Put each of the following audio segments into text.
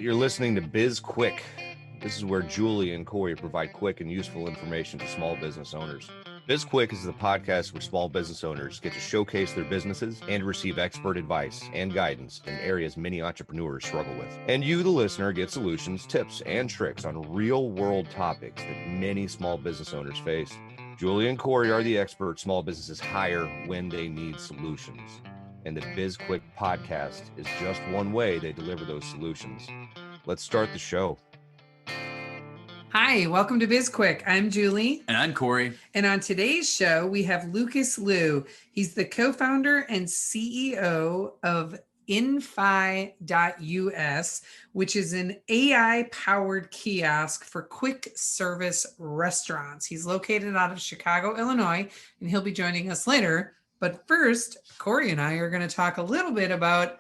You're listening to BizQuik. This is where Julie and Corey provide quick and useful information to small business owners. BizQuik is the podcast where small business owners get to showcase their businesses and receive expert advice and guidance in areas many entrepreneurs struggle with. And you, the listener, get solutions, tips, and tricks on real-world topics that many small business owners face. Julie and Corey are the experts small businesses hire when they need solutions. And the BizQuik podcast is just one way they deliver those solutions. Let's start the show. Hi, welcome to BizQuik. I'm Julie. And I'm Corey. And on today's show, we have Lucas Liu. He's the co-founder and CEO of Infi.us, which is an AI-powered kiosk for quick service restaurants. He's located out of Chicago, Illinois, and he'll be joining us later. But first, Corey and I are going to talk a little bit about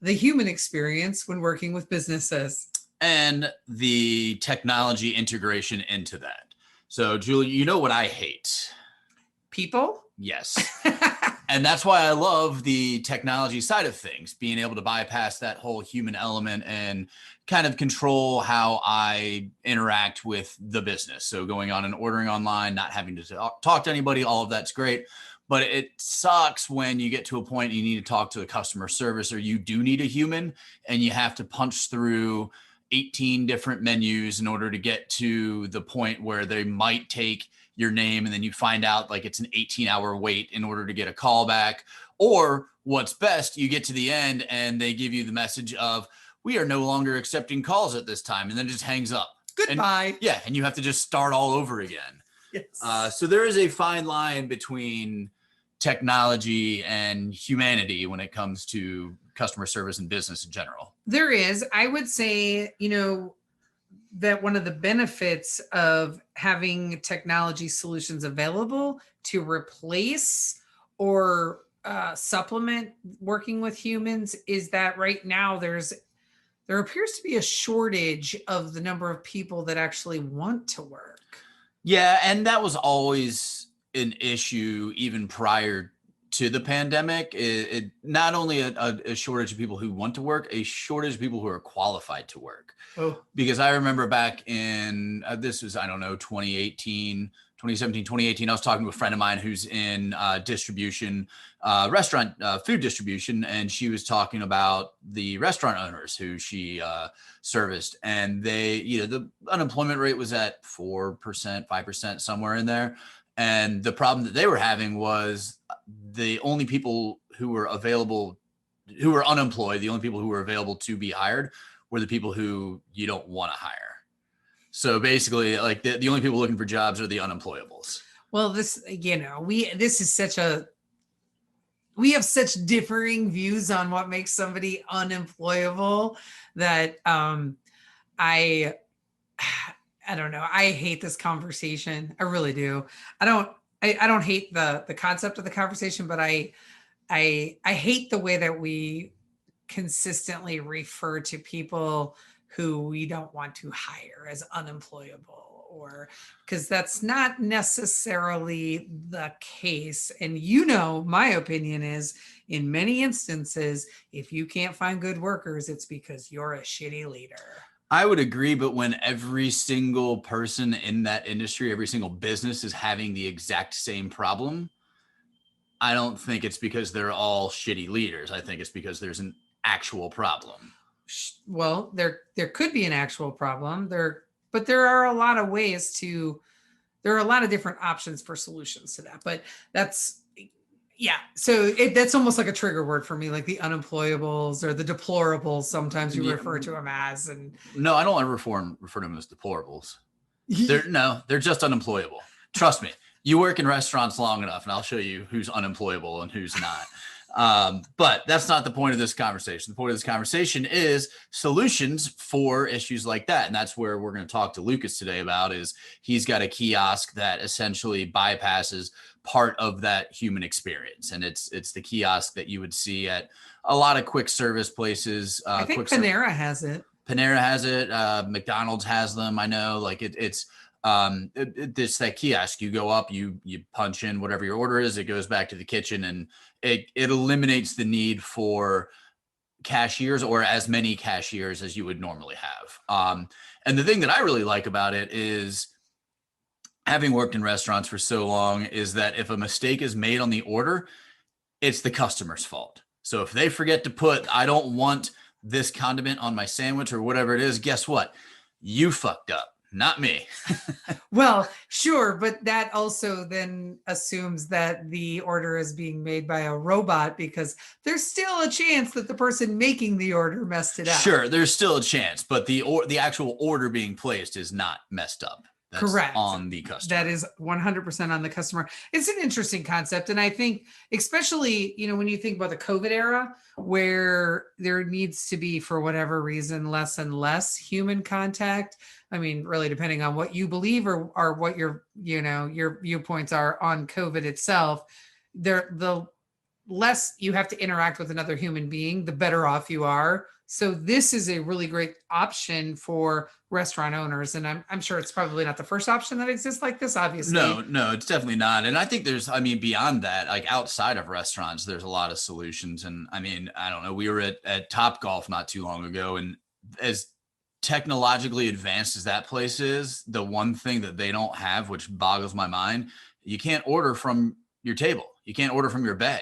the human experience when working with businesses. And the technology integration into that. So, Julie, you know what I hate? People? Yes. And that's why I love the technology side of things, being able to bypass that whole human element and kind of control how I interact with the business. So going on and ordering online, not having to talk to anybody, all of that's great. But it sucks when you get to a point you need to talk to a customer service or you do need a human and you have to punch through 18 different menus in order to get to the point where they might take your name and then you find out like it's an 18-hour wait in order to get a call back. Or what's best, you get to the end and they give you the message of, we are no longer accepting calls at this time, and then it just hangs up. Goodbye. And you have to just start all over again. Yes. So there is a fine line between technology and humanity when it comes to customer service and business in general. There is. I would say, that one of the benefits of having technology solutions available to replace or supplement working with humans is that right now there appears to be a shortage of the number of people that actually want to work. Yeah, and that was always an issue even prior to the pandemic. It not only a shortage of people who want to work, a shortage of people who are qualified to work. Oh. Because I remember back in, this was, 2017, 2018, I was talking to a friend of mine who's in distribution, restaurant, food distribution. And she was talking about the restaurant owners who she serviced. And they, the unemployment rate was at 4%, 5%, somewhere in there. And the problem that they were having was the only people who were available, who were unemployed, the only people who were available to be hired were the people who you don't want to hire. So basically, like the only people looking for jobs are the unemployables. Well, we have such differing views on what makes somebody unemployable that I don't know. I hate this conversation. I really do. I don't hate the concept of the conversation, but I hate the way that we consistently refer to people who we don't want to hire as unemployable, or because that's not necessarily the case. And my opinion is in many instances, if you can't find good workers, it's because you're a shitty leader. I would agree, but when every single person in that industry, every single business is having the exact same problem, I don't think it's because they're all shitty leaders. I think it's because there's an actual problem. Well, there could be an actual problem but there are a lot of there are a lot of different options for solutions to that. But so that's almost like a trigger word for me, like the unemployables or the deplorables. Sometimes you refer to them as. And no, I don't want to refer to them as deplorables. They're just unemployable. Trust me. You work in restaurants long enough, and I'll show you who's unemployable and who's not. But that's not the point of this conversation. The point of this conversation is solutions for issues like that. And that's where we're going to talk to Lucas today about is he's got a kiosk that essentially bypasses part of that human experience. And it's the kiosk that you would see at a lot of quick service places. I think Panera has it. Panera has it. McDonald's has them. I know, like it's that kiosk. You go up, you punch in whatever your order is. It goes back to the kitchen, and it eliminates the need for cashiers or as many cashiers as you would normally have. And the thing that I really like about it is, having worked in restaurants for so long, is that if a mistake is made on the order, it's the customer's fault. So if they forget to put, I don't want this condiment on my sandwich or whatever it is, guess what? You fucked up, not me. Well, sure, but that also then assumes that the order is being made by a robot, because there's still a chance that the person making the order messed it up. Sure, there's still a chance, but the actual order being placed is not messed up. That's correct. On the customer. That is 100% on the customer. It's an interesting concept. And I think, especially, when you think about the COVID era, where there needs to be, for whatever reason, less and less human contact. I mean, really, depending on what you believe or what your viewpoints are on COVID itself, the less you have to interact with another human being, the better off you are. So this is a really great option for restaurant owners. And I'm sure it's probably not the first option that exists like this, obviously. No, it's definitely not. And I think beyond that, like outside of restaurants, there's a lot of solutions. And I mean, I don't know, we were at Topgolf not too long ago, and as technologically advanced as that place is, the one thing that they don't have, which boggles my mind, you can't order from your table. You can't order from your bay.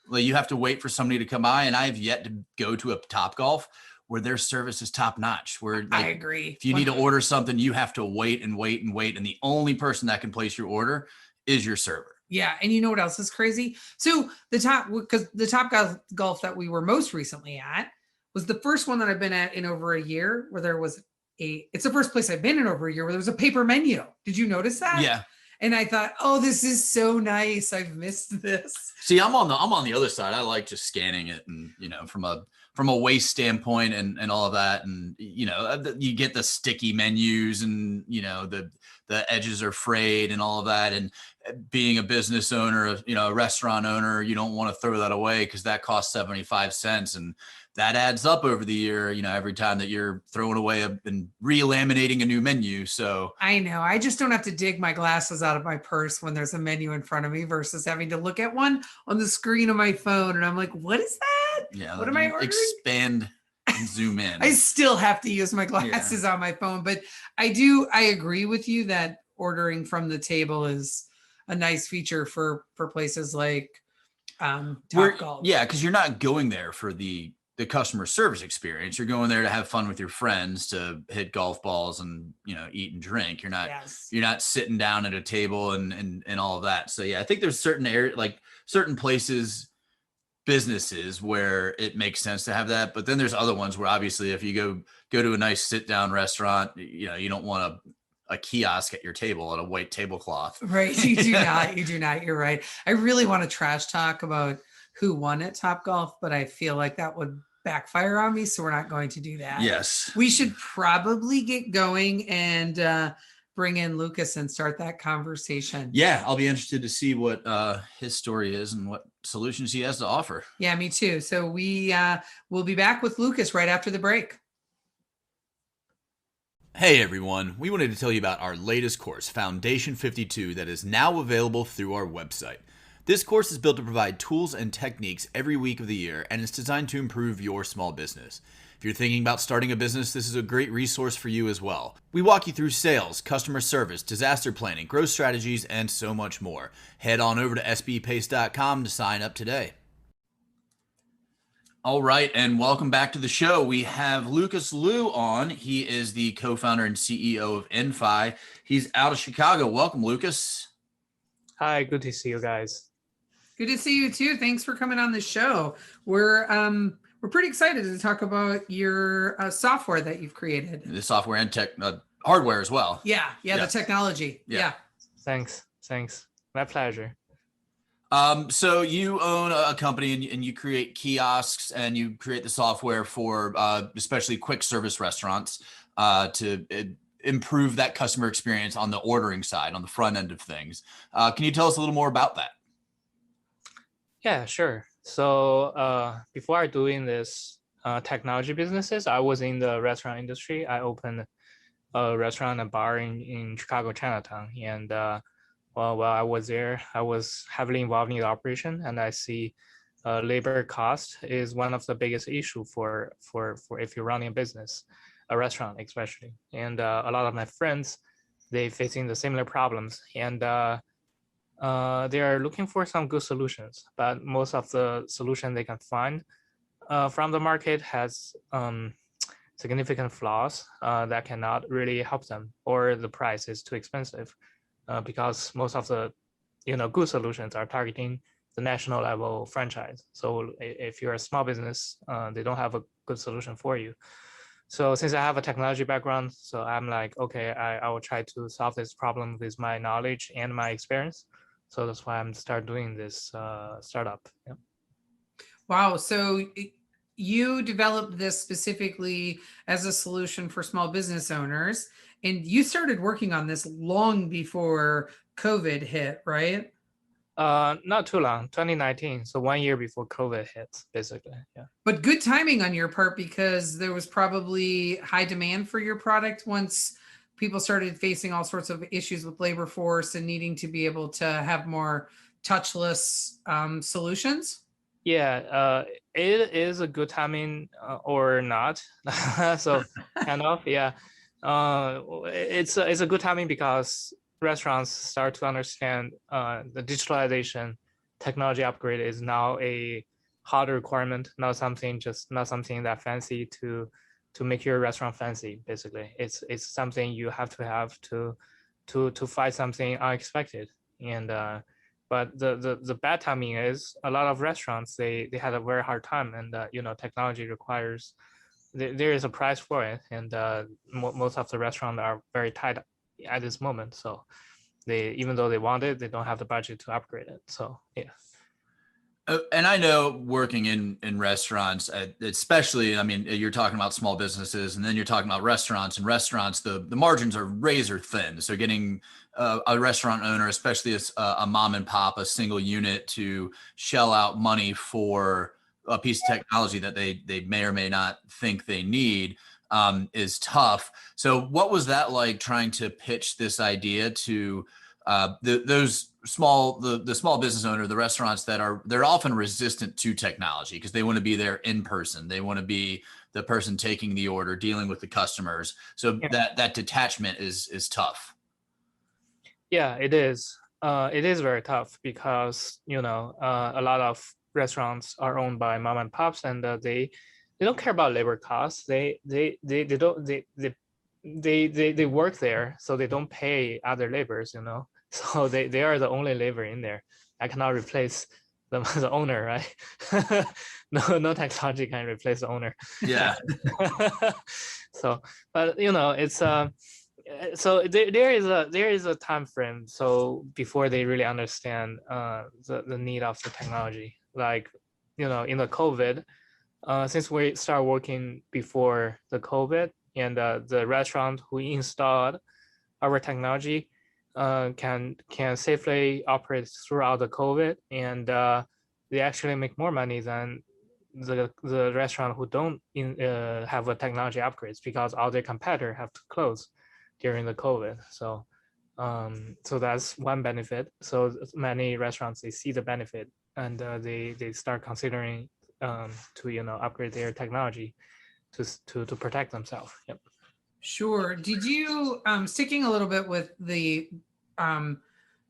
Like, you have to wait for somebody to come by, and I have yet to go to a Topgolf where their service is top notch. Where, like, I agree. If you need to order something, you have to wait and wait and wait, and the only person that can place your order is your server. Yeah, and you know what else is crazy? So the Topgolf that we were most recently at was the first one that I've been at in over a year, where there was it's the first place I've been in over a year where there was a paper menu. Did you notice that? Yeah. And I thought, oh, this is so nice. I've missed this. See, I'm on the other side. I like just scanning it, and from a waste standpoint and all of that, and you get the sticky menus, and the edges are frayed and all of that. And being a business owner, a restaurant owner, you don't want to throw that away, because that costs 75 cents, and that adds up over the year, every time that you're throwing away and re-laminating a new menu. So I know, I just don't have to dig my glasses out of my purse when there's a menu in front of me, versus having to look at one on the screen of my phone. And I'm like, what is that? Yeah. What am I ordering? Expand and zoom in. I still have to use my glasses on my phone, but I agree with you that ordering from the table is a nice feature for places like Topgolf. Yeah, because you're not going there for the customer service experience. You're going there to have fun with your friends, to hit golf balls and eat and drink. You're not sitting down at a table and all of that. So yeah, I think there's certain places, businesses, where it makes sense to have that. But then there's other ones where, obviously, if you go to a nice sit down restaurant, you don't want a kiosk at your table and a white tablecloth. Right. You do not. You do not. You're right. I really want to trash talk about who won at Topgolf, but I feel like that would backfire on me. So we're not going to do that. Yes. We should probably get going and bring in Lucas and start that conversation. Yeah. I'll be interested to see what his story is and what solutions he has to offer. Yeah, me too. So we'll be back with Lucas right after the break. Hey everyone, we wanted to tell you about our latest course, Foundation 52, that is now available through our website. This course is built to provide tools and techniques every week of the year, and it's designed to improve your small business. If you're thinking about starting a business, this is a great resource for you as well. We walk you through sales, customer service, disaster planning, growth strategies, and so much more. Head on over to sbpace.com to sign up today. All right, and welcome back to the show. We have Lucas Liu on. He is the co-founder and CEO of Infi. He's out of Chicago. Welcome, Lucas. Hi, good to see you guys. Good to see you too. Thanks for coming on the show. We're pretty excited to talk about your software that you've created. The software and hardware as well. Yeah, the technology. Yeah. Thanks. My pleasure. So you own a company and you create kiosks and you create the software for especially quick service restaurants to improve that customer experience on the ordering side, on the front end of things. Can you tell us a little more about that? Yeah, sure. So before I doing this technology businesses, I was in the restaurant industry. I opened a restaurant and bar in Chicago, Chinatown. And while I was there, I was heavily involved in the operation, and I see labor cost is one of the biggest issue for if you're running a business, a restaurant especially. And a lot of my friends, they facing the similar problems, and they are looking for some good solutions. But most of the solution they can find from the market has significant flaws that cannot really help them, or the price is too expensive, because most of the good solutions are targeting the national level franchise. So if you're a small business, they don't have a good solution for you. So since I have a technology background, so I'm like, okay, I will try to solve this problem with my knowledge and my experience. So that's why I'm start doing this startup. Yeah. Wow. So you developed this specifically as a solution for small business owners, and you started working on this long before COVID hit, right? Not too long, 2019. So 1 year before COVID hits, basically. Yeah. But good timing on your part, because there was probably high demand for your product once people started facing all sorts of issues with labor force and needing to be able to have more touchless solutions. Yeah, it is a good timing or not. So kind of, yeah. It's a good timing because restaurants start to understand the digitalization technology upgrade is now a hard requirement, not something that fancy to make your restaurant fancy. Basically, it's something you have to fight something unexpected. And but the bad timing is a lot of restaurants they had a very hard time, and technology requires there is a price for it, and most of the restaurants are very tight at this moment. So they, even though they want it, they don't have the budget to upgrade it. So yeah. And I know working in restaurants, especially, I mean, you're talking about small businesses, and then you're talking about restaurants. And restaurants, the margins are razor thin. So getting a restaurant owner, especially a mom and pop, a single unit, to shell out money for a piece of technology that they may or may not think they need is tough. So what was that like, trying to pitch this idea to those small business owner, the restaurants they're often resistant to technology because they want to be there in person. They want to be the person taking the order, dealing with the customers. So yeah. that detachment is tough. Yeah, it is. It is very tough because a lot of restaurants are owned by mom and pops, and they don't care about labor costs. They work there, so they don't pay other laborers. So they are the only labor in there. I cannot replace the owner, right? No technology can replace the owner. Yeah. So, but it's so there is a time frame. So before they really understand the need of the technology, like in the COVID, since we started working before the COVID, and the restaurant who installed our technology can safely operate throughout the COVID, and they actually make more money than the restaurant who don't have a technology upgrades, because all their competitors have to close during the COVID. So so that's one benefit. So many restaurants, they see the benefit, and they start considering to upgrade their technology to protect themselves. Yep. Sure. Did you, sticking a little bit with the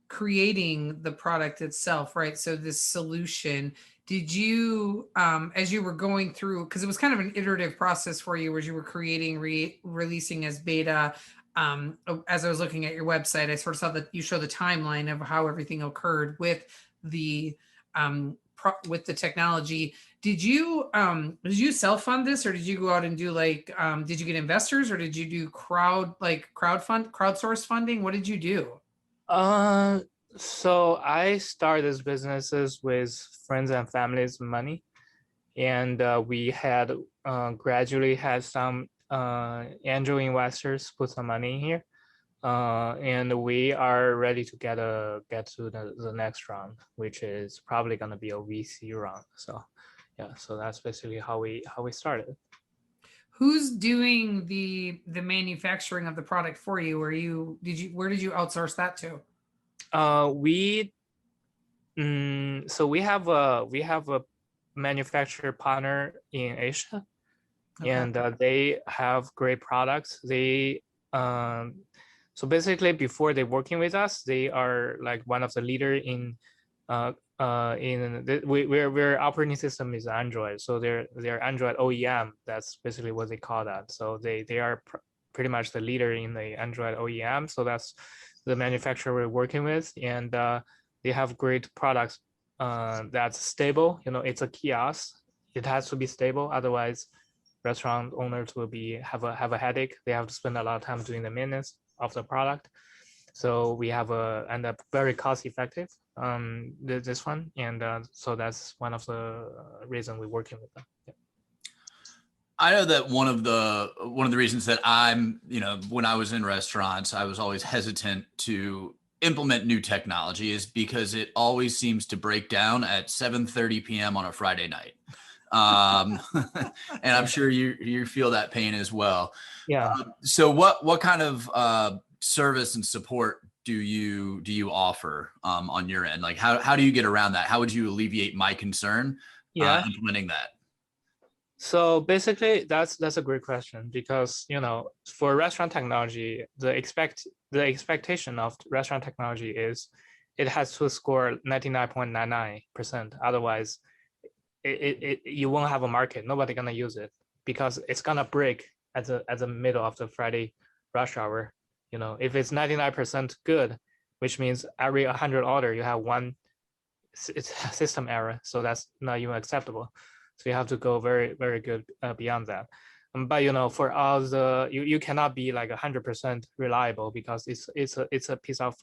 creating the product itself, right? So this solution, did you, as you were going through, because it was kind of an iterative process for you, as you were creating, releasing as beta, as I was looking at your website, I sort of saw that you show the timeline of how everything occurred with the technology. Did you self-fund this, or did you go out and do did you get investors, or did you do crowdsource funding? What did you do? So I started these businesses with friends and family's money, and we had gradually had some angel investors put some money in here, and we are ready to get to the next round, which is probably going to be a VC round. So yeah, so that's basically how we started. Who's doing the manufacturing of the product for you? Where did you outsource that to? So we have a manufacturer partner in Asia, Okay. and they have great products. They so basically before they working with us, they are like one of the leader in we're operating system is Android, so they're Android OEM. That's basically what they call that. So they are pretty much the leader in the Android OEM. So that's the manufacturer we're working with, and they have great products that's stable. It's a kiosk. It has to be stable, otherwise restaurant owners will have a headache. They have to spend a lot of time doing the maintenance of the product. So we have end up very cost effective this one, and so that's one of the reasons we're working with them. Yeah. I know that one of the reasons that I'm, when I was in restaurants, I was always hesitant to implement new technology is because it always seems to break down at 7:30 p.m. on a Friday night. And I'm sure you feel that pain as well. Yeah. So what kind of service and support do you offer on your end? Like how do you get around that? How would you alleviate my concern implementing that? So basically, that's a great question, because for restaurant technology, the expectation of restaurant technology is it has to score 99.99%. Otherwise, you won't have a market. Nobody gonna use it because it's gonna break at the middle of the Friday rush hour. If it's 99% good, which means every 100 order you have one system error, so that's not even acceptable. So you have to go very, very good beyond that. But for us, you cannot be like 100% reliable, because it's a piece of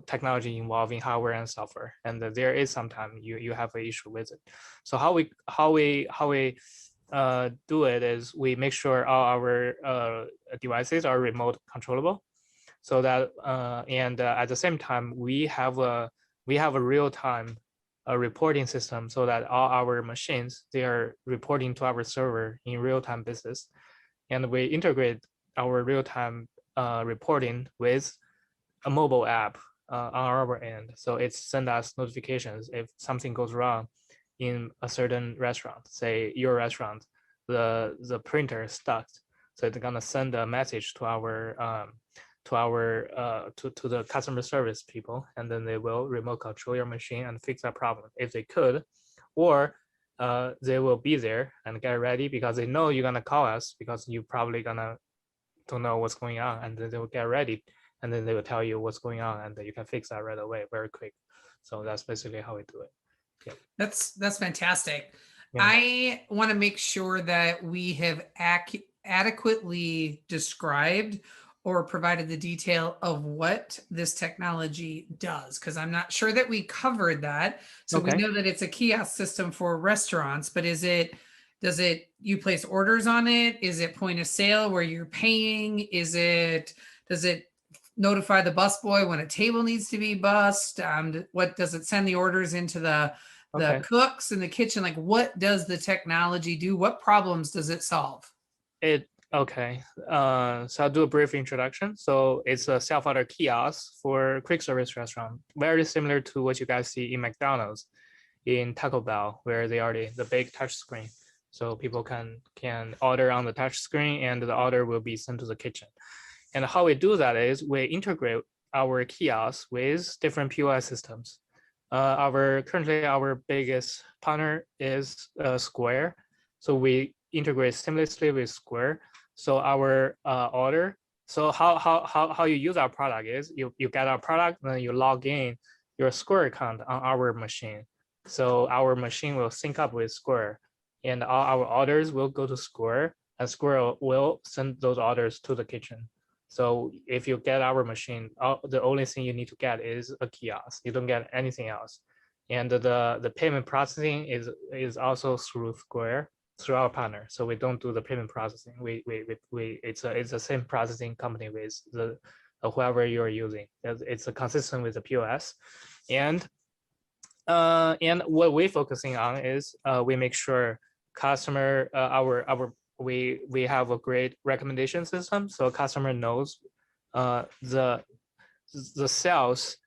technology involving hardware and software, and there is sometimes you have an issue with it. So how we do it is we make sure all our devices are remote controllable, so that and at the same time we have a real-time reporting system, so that all our machines, they are reporting to our server in real-time basis, and we integrate our real-time reporting with a mobile app on our end. So it sends us notifications if something goes wrong in a certain restaurant. Say your restaurant, the printer is stuck, so it's gonna send a message to the customer service people, and then they will remote control your machine and fix that problem if they could, or they will be there and get ready because they know you're gonna call us, because you probably don't know what's going on, and then they will get ready, and then they will tell you what's going on, and then you can fix that right away, very quick. So that's basically how we do it. Yeah. That's fantastic. Yeah. I want to make sure that we have adequately described or provided the detail of what this technology does, because I'm not sure that we covered that. So we know that it's a kiosk system for restaurants, but you place orders on it? Is it point of sale where you're paying? Does it notify the busboy when a table needs to be bussed? What does it send the orders into the cooks in the kitchen? Like, what does the technology do? What problems does it solve? So I'll do a brief introduction. So it's a self-order kiosk for quick service restaurant, very similar to what you guys see in McDonald's, in Taco Bell, where they already the big touch screen. So people can order on the touch screen, and the order will be sent to the kitchen. And how we do that is we integrate our kiosks with different POS systems. Currently our biggest partner is Square. So we integrate seamlessly with Square. So our order. So how you use our product is you get our product, then you log in your Square account on our machine. So our machine will sync up with Square, and all our orders will go to Square, and Square will send those orders to the kitchen. So if you get our machine, the only thing you need to get is a kiosk. You don't get anything else. And the payment processing is also through Square, through our partner. So we don't do the payment processing. It's the same processing company with the whoever you're using. It's consistent with the POS. And what we're focusing on is we make sure customer we have a great recommendation system, so customer knows the sales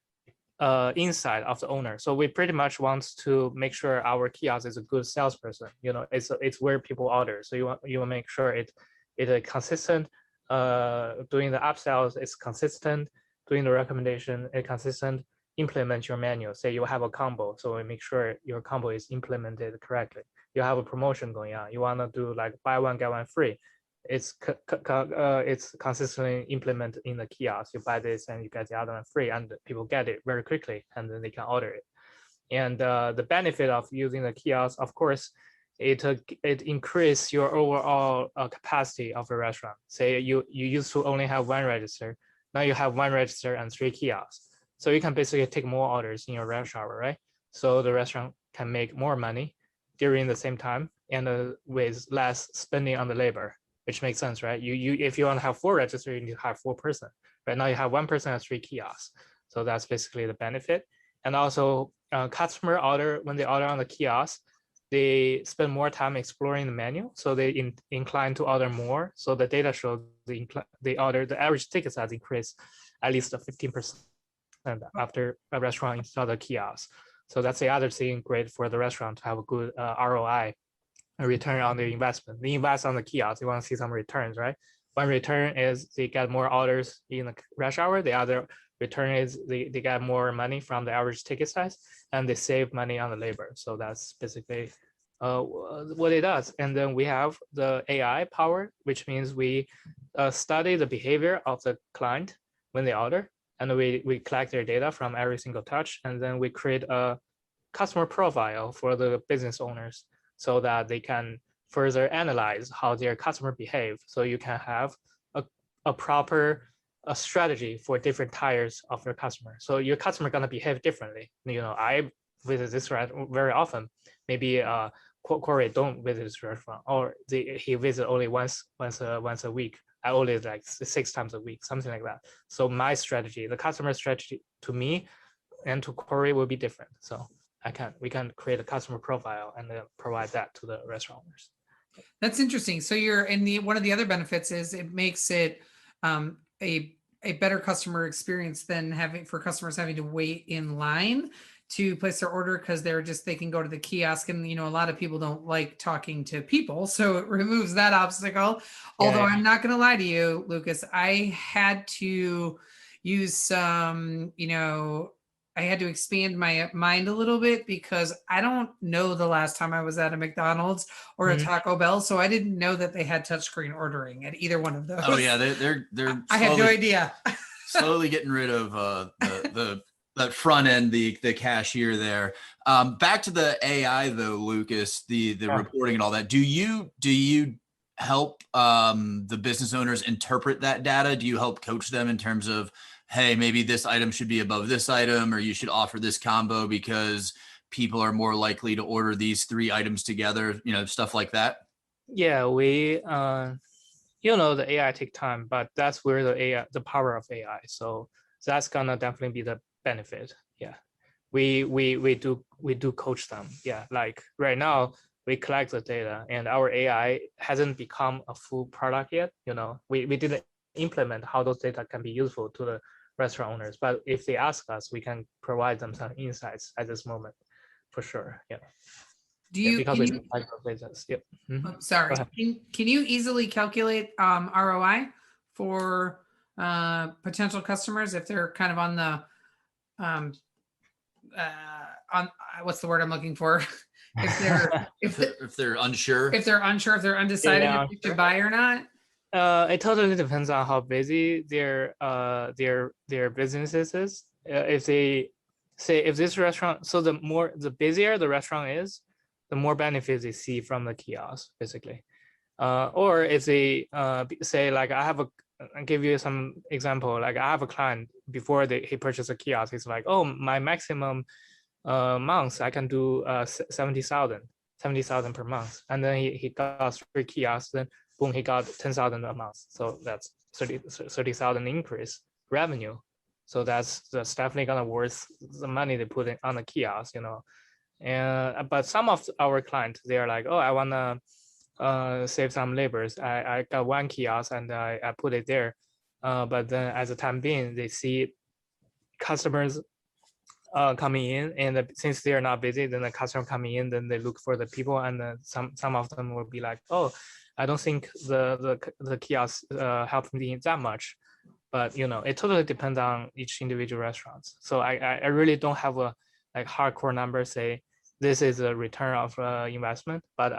insight of the owner. So we pretty much want to make sure our kiosk is a good salesperson. You know, it's where people order. So you want to make sure it's a consistent. Doing the upsells, it's consistent. Doing the recommendation, it's consistent. Implement your menu. Say you have a combo, so we make sure your combo is implemented correctly. You have a promotion going on. You want to do like buy one get one free. It's consistently implemented in the kiosk. You buy this and you get the other one free, and people get it very quickly, and then they can order it. And the benefit of using the kiosk, of course, it increases your overall capacity of the restaurant. Say you used to only have one register, now you have one register and 3 kiosks. So you can basically take more orders in your rush hour, right? So the restaurant can make more money during the same time and with less spending on the labor, which makes sense, right? You if you want to have 4 registers, you need to have 4 person. Right now you have 1 person and 3 kiosks. So that's basically the benefit. And also customer order, when they order on the kiosk, they spend more time exploring the menu. So they incline to order more. So the data shows the average ticket size increase at least 15% after a restaurant install the kiosk. So that's the other thing great for the restaurant to have a good ROI, a return on their investment. They invest on the kiosk, they want to see some returns, right? One return is they get more orders in the rush hour. The other return is they get more money from the average ticket size, and they save money on the labor. So that's basically what it does. And then we have the AI power, which means we study the behavior of the client when they order, and we collect their data from every single touch, and then we create a customer profile for the business owners so that they can further analyze how their customer behave. So you can have a proper strategy for different tiers of your customer. So your customer gonna behave differently. You know, I visit this restaurant very often. Maybe Corey don't visit this restaurant, or he visit only once a week. I only like 6 times a week, something like that. So my strategy, the customer strategy to me and to Corey will be different. So we can create a customer profile and then provide that to the restaurant owners. That's interesting. So one of the other benefits is it makes it a better customer experience than for customers having to wait in line to place their order, because they can go to the kiosk, and a lot of people don't like talking to people, so it removes that obstacle. Although I'm not going to lie to you, Lucas, I had to use some, I had to expand my mind a little bit, because I don't know the last time I was at a McDonald's or a Taco Bell, so I didn't know that they had touchscreen ordering at either one of those. Oh yeah, they're I had no idea. Slowly getting rid of the front end, the cashier there. Back to the AI though, Lucas, the reporting and all that. Do you help the business owners interpret that data? Do you help coach them in terms of, hey, maybe this item should be above this item, or you should offer this combo because people are more likely to order these 3 items together, stuff like that? Yeah, we the AI take time, but that's where the power of AI. So that's gonna definitely be the benefit. Yeah, we do coach them. Yeah, like right now we collect the data, and our AI hasn't become a full product yet. We didn't implement how those data can be useful to the restaurant owners, but if they ask us, we can provide them some insights at this moment, for sure. Yeah. Because we do like those business. Yep. Oh, sorry. Can you easily calculate ROI for potential customers if they're kind of on the what's the word I'm looking for? if they're unsure, if they're undecided if they should buy or not. It totally depends on how busy their businesses is. If they say, if this restaurant, so the busier the restaurant is, the more benefits they see from the kiosk, basically. Or if they say, like, I'll give you some example. Like, I have a client, before he purchased a kiosk, he's like, oh, my maximum months I can do 70,000 per month. And then he got 3 kiosks, then boom, he got 10,000 a month. So that's 30,000 increase revenue. So that's definitely gonna worth the money they put in on the kiosk, And but some of our clients, they are like, oh, I wanna save some labors. I got 1 kiosk and I put it there. But then as a time being, they see customers coming in, and since they are not busy, then the customer coming in, then they look for the people, and then some of them will be like, oh, I don't think the kiosk helped me that much. But it totally depends on each individual restaurant. So I really don't have a like hardcore number say this is a return of investment. But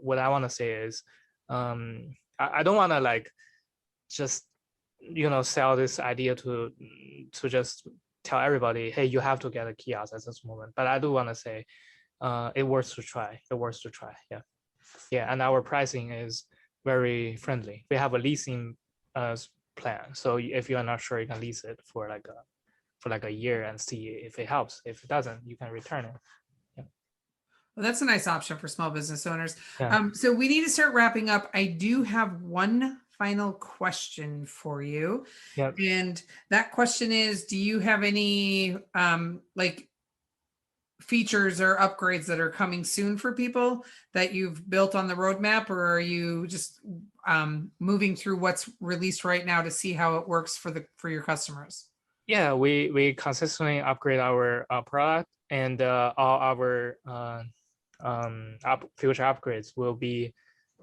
what I want to say is I don't want to like just sell this idea to just tell everybody, hey, you have to get a kiosk at this moment. But I do want to say it worth to try. Yeah. And our pricing is very friendly. We have a leasing plan, so if you are not sure, you can lease it for like a year and see if it helps. If it doesn't, you can return it. Well, that's a nice option for small business owners. Yeah. So we need to start wrapping up. I do have one final question for you. Yep. And that question is, do you have any like features or upgrades that are coming soon for people that you've built on the roadmap, or are you just moving through what's released right now to see how it works for your customers? Yeah, we consistently upgrade our product, and all our future upgrades will be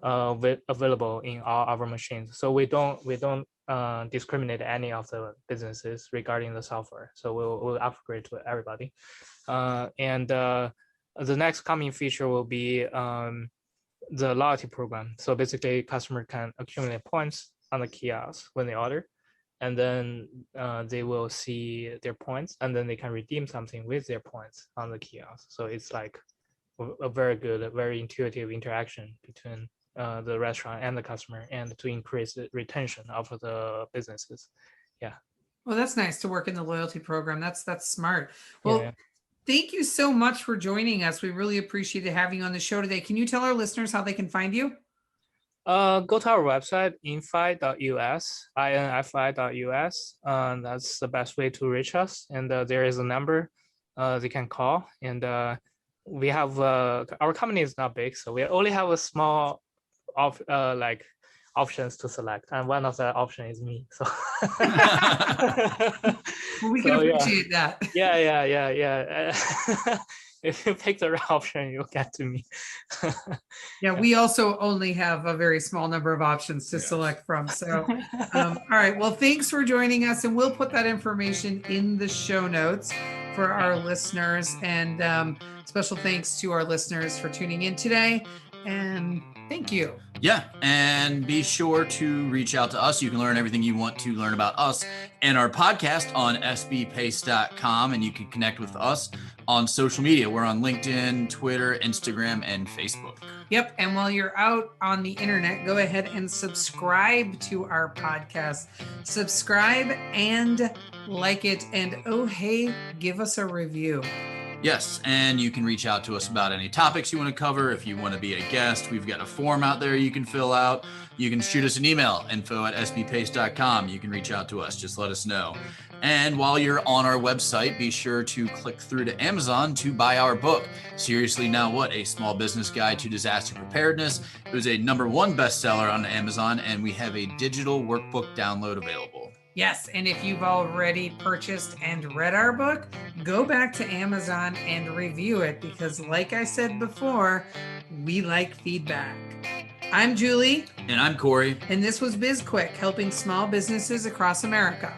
available in all our machines. So we don't discriminate any of the businesses regarding the software. So we'll upgrade to everybody. And the next coming feature will be the loyalty program. So basically, customer can accumulate points on the kiosk when they order, and then they will see their points, and then they can redeem something with their points on the kiosk. So it's like a very good, very intuitive interaction between the restaurant and the customer, and to increase the retention of the businesses. Yeah. Well, that's nice to work in the loyalty program. That's smart. Well, Yeah. Thank you so much for joining us. We really appreciated having you on the show today. Can you tell our listeners how they can find you? Go to our website, infi.us, infi.us. That's the best way to reach us. And there is a number they can call. And we have, our company is not big, so we only have a small options to select, and one of the option is me. So Well, we can appreciate that. Yeah. If you pick the right option, you'll get to me. Yeah, we also only have a very small number of options to select from. So, all right. Well, thanks for joining us, and we'll put that information in the show notes for our listeners. And special thanks to our listeners for tuning in today. And thank you. Yeah, and be sure to reach out to us. You can learn everything you want to learn about us and our podcast on sbpace.com, and you can connect with us on social media. We're on LinkedIn, Twitter, Instagram, and Facebook. Yep. And while you're out on the internet, go ahead and subscribe to our podcast. Subscribe and like it. And oh, hey, give us a review. Yes, and you can reach out to us about any topics you want to cover. If you want to be a guest, we've got a form out there you can fill out. You can shoot us an email, info@sbpace.com. You can reach out to us. Just let us know. And while you're on our website, be sure to click through to Amazon to buy our book, Seriously Now What? A Small Business Guide to Disaster Preparedness. It was a #1 bestseller on Amazon, and we have a digital workbook download available. Yes, and if you've already purchased and read our book, go back to Amazon and review it, because like I said before, we like feedback. I'm Julie. And I'm Corey. And this was BizQuik, helping small businesses across America.